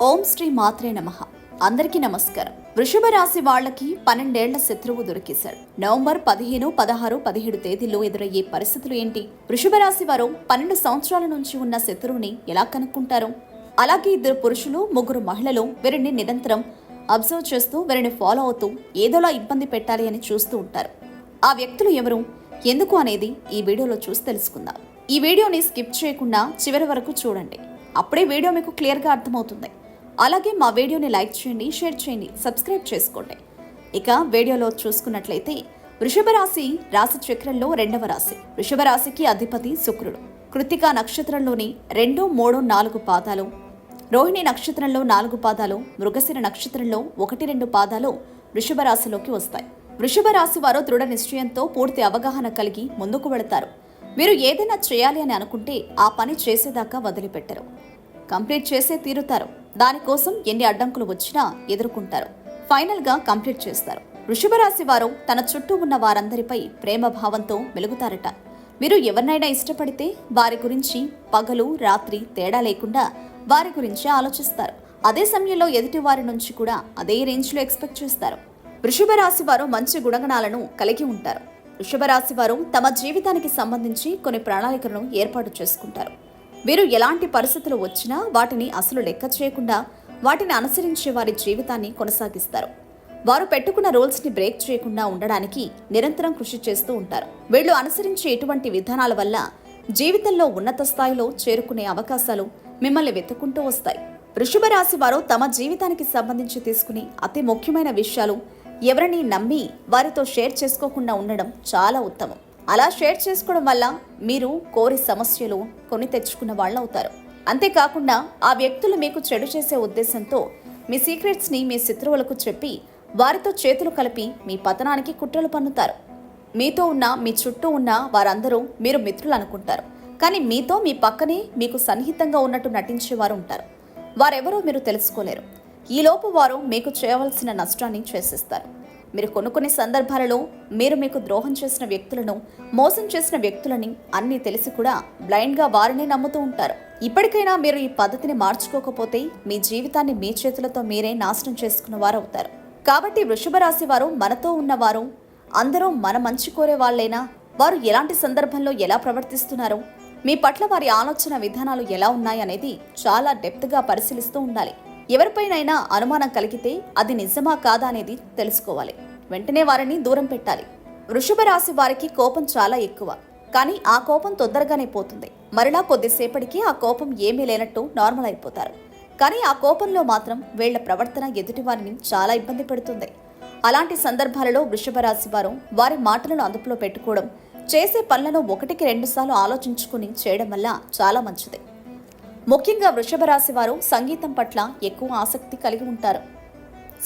ఓం శ్రీ మాత్రే నమః. అందరికీ నమస్కారం. వృషభ రాశి వాళ్ళకి 12 ఏళ్ల శత్రువు దొరికేశాడు. నవంబర్ 15, 16, 17 తేదీల్లో ఎదురయ్యే పరిస్థితులు ఏంటి? వృషభ రాశి వారు 12 సంవత్సరాల నుంచి ఉన్న శత్రువుని ఎలా కనుక్కుంటారు? అలాగే 2 పురుషులు 3 మహిళలు వీరిని నిరంతరం అబ్జర్వ్ చేస్తూ వీరిని ఫాలో అవుతూ ఏదోలా ఇబ్బంది పెట్టాలి అని చూస్తూ ఉంటారు. ఆ వ్యక్తులు ఎవరు, ఎందుకు అనేది ఈ వీడియోలో చూసి తెలుసుకుందాం. ఈ వీడియోని స్కిప్ చేయకుండా చివరి వరకు చూడండి. అప్పుడే వీడియో మీకు క్లియర్గా అర్థమవుతుంది. అలాగే మా వీడియోని లైక్ చేయండి, షేర్ చేయండి, సబ్స్క్రైబ్ చేసుకోండి. ఇక వీడియోలో చూసుకున్నట్లయితే వృషభ రాశి రాశి చక్రంలో 2వ రాశి. వృషభ రాశికి అధిపతి శుక్రుడు. కృత్తికా నక్షత్రంలోని 2, 3, 4 పాదాలు, రోహిణి నక్షత్రంలో 4 పాదాలు, మృగశిర నక్షత్రంలో 1, 2 పాదాలు వృషభ రాశిలోకి వస్తాయి. వృషభ రాశి వారు దృఢ నిశ్చయంతో పూర్తి అవగాహన కలిగి ముందుకు వెళతారు. మీరు ఏదైనా చేయాలి అని అనుకుంటే ఆ పని చేసేదాకా వదిలిపెట్టరు. కంప్లీట్ చేసే తీరుతారు. దానికోసం ఎన్ని అడ్డంకులు వచ్చినా ఎదుర్కొంటారు. ఫైనల్ గా కంప్లీట్ చేస్తారు. వృషభ రాశి వారు తన చుట్టూ ఉన్న వారందరిపై ప్రేమ భావంతో వెలుగుతారట. మీరు ఎవరినైనా ఇష్టపడితే వారి గురించి పగలు రాత్రి తేడా లేకుండా వారి గురించి ఆలోచిస్తారు. అదే సమయంలో ఎదుటి వారి నుంచి కూడా అదే రేంజ్ లో ఎక్స్పెక్ట్ చేస్తారు. వృషభ రాశి వారు మంచి గుణగణాలను కలిగి ఉంటారు. వృషభ రాశి వారు తమ జీవితానికి సంబంధించి కొన్ని ప్రణాళికలను ఏర్పాటు చేసుకుంటారు. వీరు ఎలాంటి పరిస్థితులు వచ్చినా వాటిని అసలు లెక్క చేయకుండా వాటిని అనుసరించే వారి జీవితాన్ని కొనసాగిస్తారు. వారు పెట్టుకున్న రూల్స్ ని బ్రేక్ చేయకుండా ఉండడానికి నిరంతరం కృషి చేస్తూ ఉంటారు. వీళ్ళు అనుసరించే ఎటువంటి విధానాల వల్ల జీవితంలో ఉన్నత స్థాయిలో చేరుకునే అవకాశాలు మిమ్మల్ని వెతుక్కుంటూ వస్తాయి. వృషభ రాశి వారు తమ జీవితానికి సంబంధించి తీసుకుని అతి ముఖ్యమైన విషయాలు ఎవరిని నమ్మి వారితో షేర్ చేసుకోకుండా ఉండడం చాలా ఉత్తమం. అలా షేర్ చేసుకోవడం వల్ల మీరు కోరి సమస్యలు కొని తెచ్చుకున్న వాళ్ళు అవుతారు. అంతేకాకుండా ఆ వ్యక్తులు మీకు చెడు చేసే ఉద్దేశంతో మీ సీక్రెట్స్ ని మీ శత్రువులకు చెప్పి వారితో చేతులు కలిపి మీ పతనానికి కుట్రలు పన్నుతారు. మీతో ఉన్న మీ చుట్టూ ఉన్న వారందరూ మీరు మిత్రులు అనుకుంటారు. కానీ మీతో మీ పక్కనే మీకు సన్నిహితంగా ఉన్నట్టు నటించేవారు ఉంటారు. వారెవరో మీరు తెలుసుకోలేరు. ఈలోపు వారు మీకు చేయవలసిన నష్టాన్ని చేసేస్తారు. మీరు కొన్ని సందర్భాలలో మీరు మీకు ద్రోహం చేసిన వ్యక్తులను, మోసం చేసిన వ్యక్తులని అన్నీ తెలిసి కూడా బ్లైండ్గా వారిని నమ్ముతూ ఉంటారు. ఇప్పటికైనా మీరు ఈ పద్ధతిని మార్చుకోకపోతే మీ జీవితాన్ని మీ చేతులతో మీరే నాశనం చేసుకున్న వారు అవుతారు. కాబట్టి వృషభ రాశి వారు మనతో ఉన్నవారు అందరూ మన మంచి కోరే వాళ్ళైనా వారు ఎలాంటి సందర్భంలో ఎలా ప్రవర్తిస్తున్నారు, మీ పట్ల వారి ఆలోచన విధానాలు ఎలా ఉన్నాయనేది చాలా డెప్త్గా పరిశీలిస్తూ ఉండాలి. ఎవరిపైనైనా అనుమానం కలిగితే అది నిజమా కాదా అనేది తెలుసుకోవాలి. వెంటనే వారిని దూరం పెట్టాలి. వృషభ రాశి వారికి కోపం చాలా ఎక్కువ. కానీ ఆ కోపం తొందరగానే పోతుంది. మరలా కొద్దిసేపటికి ఆ కోపం ఏమీ లేనట్టు నార్మల్ అయిపోతారు. కానీ ఆ కోపంలో మాత్రం వీళ్ల ప్రవర్తన ఎదుటి వారిని చాలా ఇబ్బంది పెడుతుంది. అలాంటి సందర్భాలలో వృషభ రాశి వారు వారి మాటలను అదుపులో పెట్టుకోవడం, చేసే పనులను 1కి 2 సార్లు ఆలోచించుకుని చేయడం వల్ల చాలా మంచిది. ముఖ్యంగా వృషభ రాశి వారు సంగీతం పట్ల ఎక్కువ ఆసక్తి కలిగి ఉంటారు.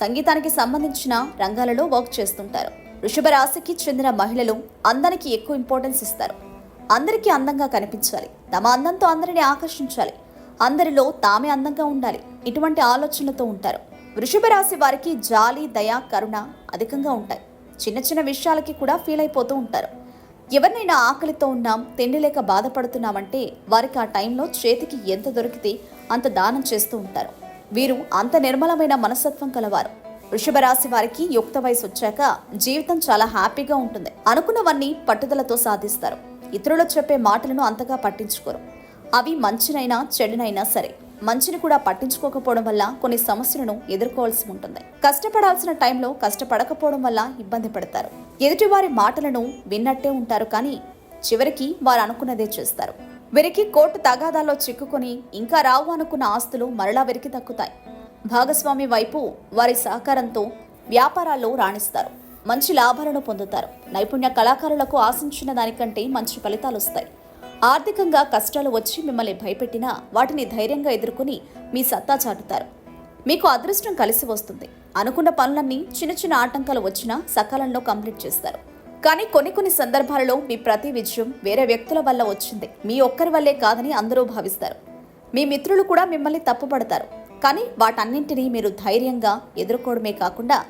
సంగీతానికి సంబంధించిన రంగాలలో వర్క్ చేస్తుంటారు. వృషభ రాశికి చెందిన మహిళలు అందానికి ఎక్కువ ఇంపార్టెన్స్ ఇస్తారు. అందరికీ అందంగా కనిపించాలి, తమ అందంతో అందరినీ ఆకర్షించాలి, అందరిలో తామే అందంగా ఉండాలి, ఇటువంటి ఆలోచనలతో ఉంటారు. వృషభ రాశి వారికి జాలి, దయ, కరుణ అధికంగా ఉంటాయి. చిన్న చిన్న విషయాలకి కూడా ఫీల్ అయిపోతూ ఉంటారు. ఎవరినైనా ఆకలితో ఉన్నాం, తిండి లేక బాధపడుతున్నామంటే వారికి ఆ టైంలో చేతికి ఎంత దొరికితే అంత దానం చేస్తూ ఉంటారు. వీరు అంత నిర్మలమైన మనస్తత్వం కలవారు. వృషభ రాశి వారికి యుక్త వయసు వచ్చాక జీవితం చాలా హ్యాపీగా ఉంటుంది. అనుకున్నవన్నీ పట్టుదలతో సాధిస్తారు. ఇతరులు చెప్పే మాటలను అంతగా పట్టించుకోరు. అవి మంచినైనా చెడునైనా సరే. మంచిని కూడా పట్టించుకోకపోవడం వల్ల కొన్ని సమస్యలను ఎదుర్కోవాల్సి ఉంటుంది. కష్టపడాల్సిన టైంలో కష్టపడకపోవడం వల్ల ఇబ్బంది పడతారు. ఎదుటివారి మాటలను విన్నట్టే ఉంటారు, కానీ చివరికి వారు అనుకున్నదే చేస్తారు. వీరికి కోర్టు తగాదాల్లో చిక్కుకొని ఇంకా రావు అనుకున్న ఆస్తులు మరలా వీరికి దక్కుతాయి. భాగస్వామి వైపు వారి సహకారంతో వ్యాపారాల్లో రాణిస్తారు. మంచి లాభాలను పొందుతారు. నైపుణ్య కళాకారులకు ఆశించిన దానికంటే మంచి ఫలితాలు వస్తాయి. ఆర్థికంగా కష్టాలు వచ్చి మిమ్మల్ని భయపెట్టినా వాటిని ధైర్యంగా ఎదుర్కొని మీ సత్తా చాటుతారు. మీకు అదృష్టం కలిసి వస్తుంది. అనుకున్న పనులన్నీ చిన్న చిన్న ఆటంకాలు వచ్చినా సకాలంలో కంప్లీట్ చేస్తారు. కానీ కొన్ని సందర్భాలలో మీ ప్రతి విజయం వేరే వ్యక్తుల వల్ల వచ్చింది, మీ ఒక్కరి వల్లే కాదని అందరూ భావిస్తారు. మీ మిత్రులు కూడా మిమ్మల్ని తప్పుపడతారు. కానీ వాటన్నింటినీ మీరు ధైర్యంగా ఎదుర్కోవడమే కాకుండా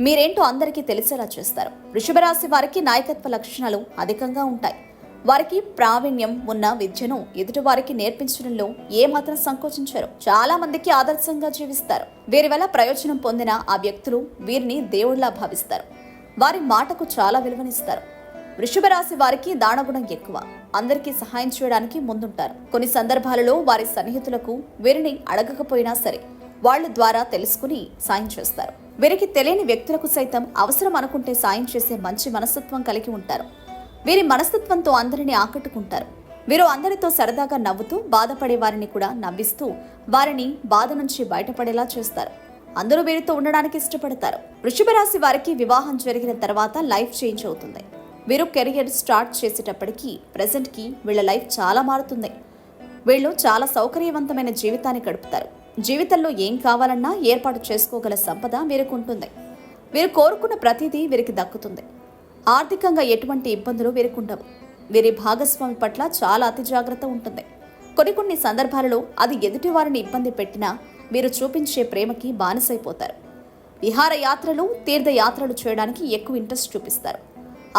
మీరేంటో అందరికీ తెలిసేలా చేస్తారు. వృషభ రాశి వారికి నాయకత్వ లక్షణాలు అధికంగా ఉంటాయి. వారికి ప్రావీణ్యం ఉన్న విద్యను ఎదుటివారికి నేర్పించడంలో ఏమాత్రం సంకోచించరు. చాలా మందికి ఆదర్శంగా జీవిస్తారు. వీరి వల్ల ప్రయోజనం పొందిన ఆ వ్యక్తులు వీరిని దేవుళ్లా భావిస్తారు. వారి మాటకు చాలా విలువనిస్తారు. వృషభ రాశి వారికి దానగుణం ఎక్కువ. అందరికీ సహాయం చేయడానికి ముందుంటారు. కొన్ని సందర్భాలలో వారి సన్నిహితులకు వీరిని అడగకపోయినా సరే వాళ్ళ ద్వారా తెలుసుకుని సాయం చేస్తారు. వీరికి తెలియని వ్యక్తులకు సైతం అవసరం అనుకుంటే సాయం చేసే మంచి మనస్తత్వం కలిగి ఉంటారు. వీరి మనస్తత్వంతో అందరినీ ఆకట్టుకుంటారు. వీరు అందరితో సరదాగా నవ్వుతూ బాధపడే వారిని కూడా నవ్విస్తూ వారిని బాధ నుంచి బయటపడేలా చేస్తారు. అందరూ వీరితో ఉండడానికి ఇష్టపడతారు. వృషభ రాశి వారికి వివాహం జరిగిన తర్వాత లైఫ్ చేంజ్ అవుతుంది. వీరు కెరియర్ స్టార్ట్ చేసేటప్పటికి ప్రెజెంట్కి వీళ్ళ లైఫ్ చాలా మారుతుంది. వీళ్ళు చాలా సౌకర్యవంతమైన జీవితాన్ని గడుపుతారు. జీవితంలో ఏం కావాలన్నా ఏర్పాటు చేసుకోగల సంపద వీరికి ఉంటుంది. వీరు కోరుకున్న ప్రతిదీ వీరికి దక్కుతుంది. ఆర్థికంగా ఎటువంటి ఇబ్బందులు వీరికి ఉండవు. వీరి భాగస్వామి పట్ల చాలా అతి జాగ్రత్త ఉంటుంది. కొన్ని సందర్భాలలో అది ఎదుటి వారిని ఇబ్బంది పెట్టినా వీరు చూపించే ప్రేమకి బానిసైపోతారు. విహార యాత్రలు, తీర్థయాత్రలు చేయడానికి ఎక్కువ ఇంట్రెస్ట్ చూపిస్తారు.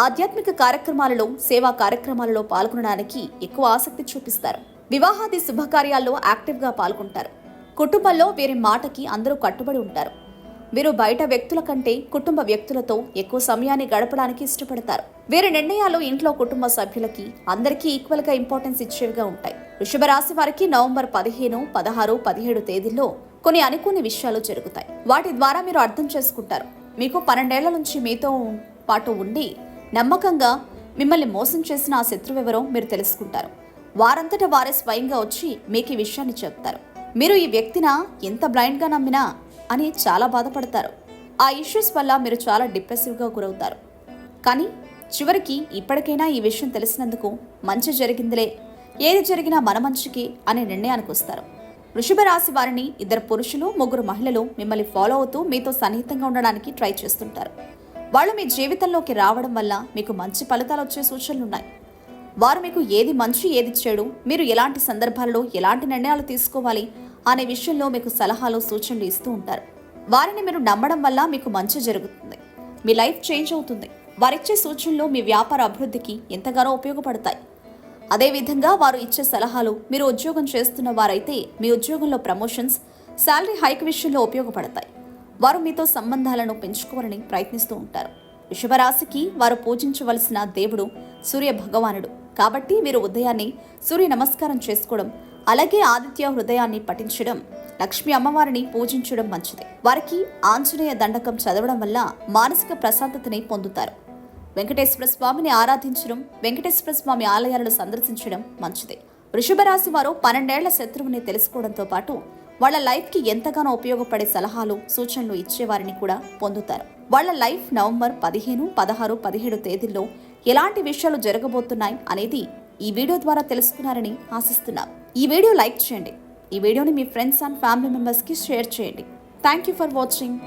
ఆధ్యాత్మిక కార్యక్రమాలలో, సేవా కార్యక్రమాలలో పాల్గొనడానికి ఎక్కువ ఆసక్తి చూపిస్తారు. వివాహాది శుభకార్యాల్లో యాక్టివ్గా పాల్గొంటారు. కుటుంబంలో వీరి మాటకి అందరూ కట్టుబడి ఉంటారు. వీరు బయట వ్యక్తుల కంటే కుటుంబ వ్యక్తులతో ఎక్కువ సమయాన్ని గడపడానికి ఇష్టపడతారు. వీరి నిర్ణయాలు ఇంట్లో కుటుంబ సభ్యులకి అందరికీ ఈక్వల్ గా ఇంపార్టెన్స్ ఇచ్చేవిగా ఉంటాయి. వృషభ రాశి వారికి నవంబర్ 15, 16, 17 తేదీల్లో కొన్ని అనుకోని విషయాలు జరుగుతాయి. వాటి ద్వారా మీరు అర్థం చేసుకుంటారు. మీకు 12 ఏళ్ల నుంచి మీతో పాటు ఉండి నమ్మకంగా మిమ్మల్ని మోసం చేసిన ఆ శత్రువెవరో మీరు తెలుసుకుంటారు. వారంతటా వారే స్వయంగా వచ్చి మీకు ఈ విషయాన్ని చెప్తారు. మీరు ఈ వ్యక్తిన ఎంత బ్లైండ్గా నమ్మినా అని చాలా బాధపడతారు. ఆ ఇష్యూస్ వల్ల మీరు చాలా డిప్రెసివ్గా గురవుతారు. కానీ చివరికి ఇప్పటికైనా ఈ విషయం తెలిసినందుకు మంచి జరిగిందిలే, ఏది జరిగినా మన మంచికి అనే నిర్ణయానికి వస్తారు. వృషభ రాశి వారిని 2 పురుషులు, 3 మహిళలు మిమ్మల్ని ఫాలో అవుతూ మీతో సన్నిహితంగా ఉండడానికి ట్రై చేస్తుంటారు. వాళ్ళు మీ జీవితంలోకి రావడం వల్ల మీకు మంచి ఫలితాలు వచ్చే సూచనలున్నాయి. వారు మీకు ఏది మంచి, ఏది చెడు, మీరు ఎలాంటి సందర్భాలలో ఎలాంటి నిర్ణయాలు తీసుకోవాలి అనే విషయంలో మీకు సలహాలు, సూచనలు ఇస్తూ ఉంటారు. వారిని మీరు నమ్మడం వల్ల మీకు మంచి జరుగుతుంది. మీ లైఫ్ చేంజ్ అవుతుంది. వారిచ్చే సూచనలు మీ వ్యాపార అభివృద్ధికి ఎంతగానో ఉపయోగపడతాయి. అదేవిధంగా వారు ఇచ్చే సలహాలు మీరు ఉద్యోగం చేస్తున్న వారైతే మీ ఉద్యోగంలో ప్రమోషన్స్, శాలరీ హైక్ విషయంలో ఉపయోగపడతాయి. వారు మీతో సంబంధాలను పెంచుకోవాలని ప్రయత్నిస్తూ ఉంటారు. వృషభ రాశికి వారు పూజించవలసిన దేవుడు సూర్య భగవానుడు. కాబట్టి వీరు ఉదయాన్నే సూర్య నమస్కారం చేసుకోవడం, అలాగే ఆదిత్య హృదయాన్ని పఠించడం, లక్ష్మీ అమ్మవారిని పూజించడం మంచిది. వారికి ఆంజనేయ దండకం చదవడం వల్ల మానసిక ప్రశాంతతని పొందుతారు. వెంకటేశ్వర స్వామిని ఆరాధించడం, వెంకటేశ్వర స్వామి ఆలయాలను సందర్శించడం మంచిది. వృషభ రాశి వారు 12 ఏళ్ల శత్రువుని తెలుసుకోవడంతో పాటు వాళ్ళ లైఫ్కి ఎంతగానో ఉపయోగపడే సలహాలు, సూచనలు ఇచ్చేవారిని కూడా పొందుతారు. వాళ్ళ లైఫ్ నవంబర్ 15, 16, 17 తేదీల్లో ఎలాంటి విషయాలు జరగబోతున్నాయి అనేది ఈ వీడియో ద్వారా తెలుసుకున్నారని ఆశిస్తున్నాం. ఈ వీడియో లైక్ చేయండి. ఈ వీడియోని మీ ఫ్రెండ్స్ అండ్ ఫ్యామిలీ మెంబర్స్కి షేర్ చేయండి. Thank you for watching.